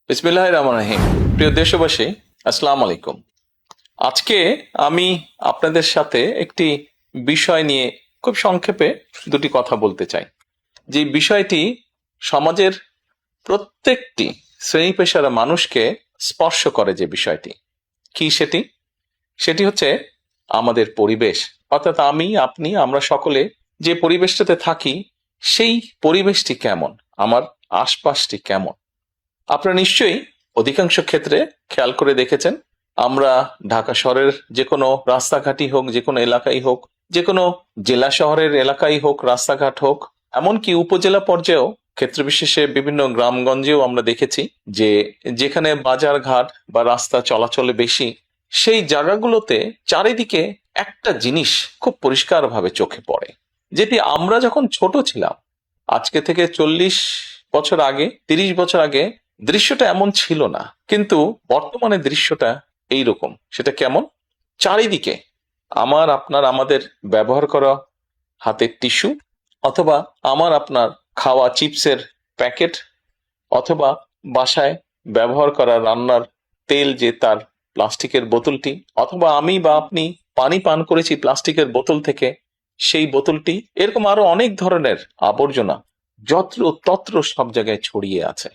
বিসমিল্লাহির রহমানির রহিম। প্রিয় দেশবাসী, আসসালামু আলাইকুম। আজকে আমি আপনাদের সাথে একটি বিষয় নিয়ে খুব সংক্ষেপে দুটি কথা বলতে চাই। যে বিষয়টি সমাজের প্রত্যেকটি শ্রেণী পেশার মানুষকে স্পর্শ করে। যে বিষয়টি কি সেটি হচ্ছে আমাদের পরিবেশ। অর্থাৎ আমি, আপনি, আমরা সকলে যে পরিবেশটাতে থাকি সেই পরিবেশটি কেমন, আমার আশপাশটি কেমন। আপনারা নিশ্চয়ই অধিকাংশ ক্ষেত্রে খেয়াল করে দেখেছেন, আমরা ঢাকা শহরের যে কোনো রাস্তাঘাটই হোক, যে কোনো এলাকাই হোক, যে কোনো জেলা শহরের এলাকাই হোক, রাস্তাঘাট হোক, এমনকি উপজেলা পর্যায়েও ক্ষেত্র বিশেষে বিভিন্ন গ্রামগঞ্জেও আমরা দেখেছি যে যেখানে বাজার ঘাট বা রাস্তা চলাচলে বেশি, সেই জায়গাগুলোতে চারিদিকে একটা জিনিস খুব পরিষ্কারভাবে চোখে পড়ে, যেটি আমরা যখন ছোট ছিলাম, আজকে থেকে 40 বছর আগে, 30 বছর আগে দৃশ্যটা এমন ছিল না, কিন্তু বর্তমানে দৃশ্যটা এইরকম। সেটা কেমন? চারিদিকে আমার আপনার আমাদের ব্যবহার করা হাতের টিস্যু, অথবা আমার আপনার খাওয়া চিপসের প্যাকেট, অথবা বাসায় ব্যবহার করা রান্নার তেল যে তার প্লাস্টিকের বোতলটি, অথবা আমি বা আপনি পানি পান করেছি প্লাস্টিকের বোতল থেকে সেই বোতলটি, এরকম আরো অনেক ধরনের আবর্জনা যত্র তত্র সব জায়গায় ছড়িয়ে আছে।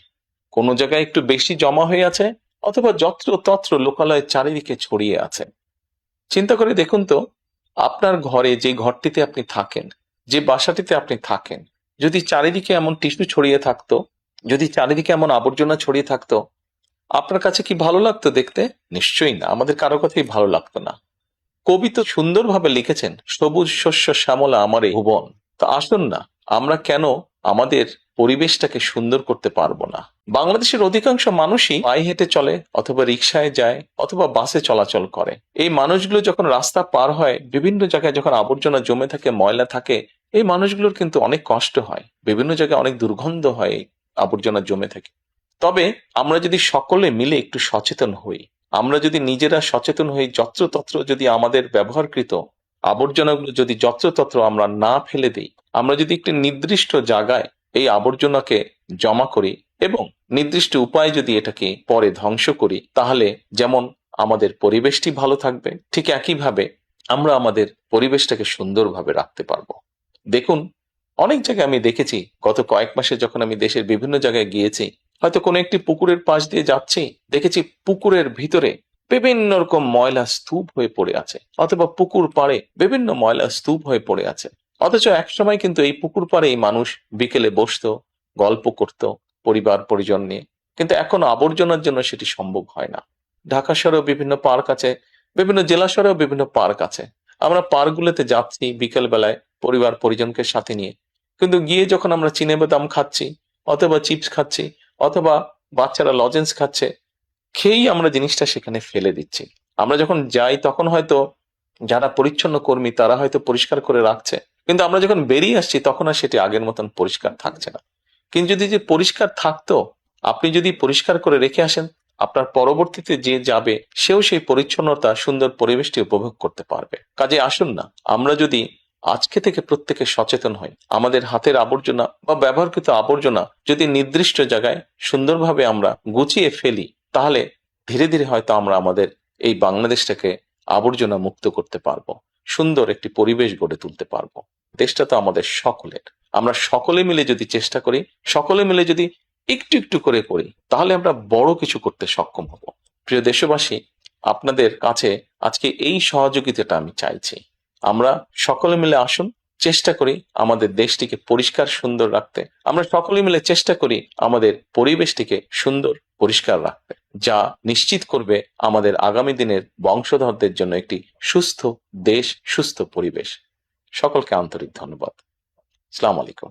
কোনো জায়গায় একটু বেশি জমা হয়ে আছে, অথবা যত্র তত্র লোকালয়ে চারিদিকে ছড়িয়ে আছে। চিন্তা করে দেখুন তো, আপনার ঘরে, যে ঘরটিতে আপনি থাকেন, যে বাসাটিতে আপনি থাকেন, যদি চারিদিকে এমন টিস্যু ছড়িয়ে থাকতো, যদি চারিদিকে এমন আবর্জনা ছড়িয়ে থাকতো, আপনার কাছে কি ভালো লাগতো দেখতে? নিশ্চয়ই না, আমাদের কারো কথাই ভালো লাগতো না। কবি তো সুন্দরভাবে লিখেছেন, সবুজ শস্য শ্যামলা আমারে ভুবন। তো আসুন না, আমরা কেন আমাদের পরিবেশটাকে সুন্দর করতে পারবো না? বাংলাদেশের অধিকাংশ মানুষই পায়ে হেঁটে চলে, অথবা রিক্সায় যায়, অথবা বাসে চলাচল করে। এই মানুষগুলো যখন রাস্তা পার হয়, বিভিন্ন জায়গায় যখন আবর্জনা জমে থাকে, ময়লা থাকে, এই মানুষগুলোর কিন্তু অনেক কষ্ট হয়, বিভিন্ন জায়গায় অনেক দুর্গন্ধ হয় এই আবর্জনা জমে থাকে। তবে আমরা যদি সকলে মিলে একটু সচেতন হই, আমরা যদি নিজেরা সচেতন হই, যত্রতত্র যদি আমাদের ব্যবহারকৃত আবর্জনাগুলো যদি যত্রতত্র আমরা না ফেলে দিই, আমরা যদি একটি নির্দিষ্ট জায়গায় এই আবর্জনাকে জমা করি এবং নির্দিষ্ট উপায়ে যদি এটাকে পরে ধ্বংস করি, তাহলে যেমন আমাদের পরিবেশটি ভালো থাকবে, ঠিক একইভাবে আমরা আমাদের পরিবেশটাকে সুন্দরভাবে রাখতে পারবো। দেখুন, অনেক জায়গায় আমি দেখেছি, গত কয়েক মাসে যখন আমি দেশের বিভিন্ন জায়গায় গিয়েছি, হয়তো কোনো একটি পুকুরের পাশ দিয়ে যাচ্ছি, দেখেছি পুকুরের ভিতরে বিভিন্ন রকম ময়লা স্তূপ হয়ে পড়ে আছে, অথবা পুকুর পাড়ে বিভিন্ন ময়লা স্তূপ হয়ে পড়ে আছে। অথচ একসময় কিন্তু এই পুকুর পাড়ে মানুষ বিকেলে বসতো, গল্প করত পরিবার পরিজন নিয়ে, কিন্তু এখন আবর্জনার জন্য সেটি সম্ভব হয় না। ঢাকা শহরেও বিভিন্ন পার্ক আছে, বিভিন্ন জেলা শহরেও বিভিন্ন পার্ক আছে। আমরা পার্কগুলোতে যাচ্ছি বিকেল বেলায় পরিবার পরিজনকে সাথে নিয়ে, কিন্তু গিয়ে যখন আমরা চিনেবাদাম খাচ্ছি, অথবা চিপস খাচ্ছি, অথবা বাচ্চারা লজেন্স খাচ্ছে, খেয়েই আমরা জিনিসটা সেখানে ফেলে দিচ্ছি। আমরা যখন যাই তখন হয়তো যারা পরিচ্ছন্ন কর্মী তারা হয়তো পরিষ্কার করে রাখছে, কিন্তু আমরা যখন বেরিয়ে আসছি তখন আর সেটি আগের মতন পরিষ্কার থাকছে না। কিন্তু যদি যে পরিষ্কার থাকতো, আপনি যদি পরিষ্কার করে রেখে আসেন, আপনার পরবর্তীতে যে যাবে সেও সেই পরিচ্ছন্নতা, সুন্দর পরিবেশটি উপভোগ করতে পারবে। কাজে আসুন না, আমরা যদি আজকে থেকে প্রত্যেকে সচেতন হই, আমাদের হাতের আবর্জনা বা ব্যবহৃত আবর্জনা যদি নির্দিষ্ট জায়গায় সুন্দরভাবে আমরা গুছিয়ে ফেলি, তাহলে ধীরে ধীরে হয়তো আমরা আমাদের এই বাংলাদেশটাকে আবর্জনা মুক্ত করতে পারবো, সুন্দর একটি পরিবেশ গড়ে তুলতে পারবো। দেশটা তো আমাদের সকলের। আমরা সকলে মিলে যদি চেষ্টা করি, সকলে মিলে যদি একটু একটু করে করি, তাহলে আমরা বড় কিছু করতে সক্ষম হব। প্রিয় দেশবাসী, আপনাদের কাছে আজকে এই সহযোগিতাটা আমি চাইছি। আমরা সকলে মিলে আসুন, চেষ্টা করি আমাদের দেশটিকে পরিষ্কার সুন্দর রাখতে। আমরা সকলে মিলে চেষ্টা করি আমাদের পরিবেশটিকে সুন্দর পরিষ্কার রাখতে, যা নিশ্চিত করবে আমাদের আগামী দিনের বংশধরদের জন্য একটি সুস্থ দেশ, সুস্থ পরিবেশ। সকলকে আন্তরিক ধন্যবাদ। আসসালামু আলাইকুম।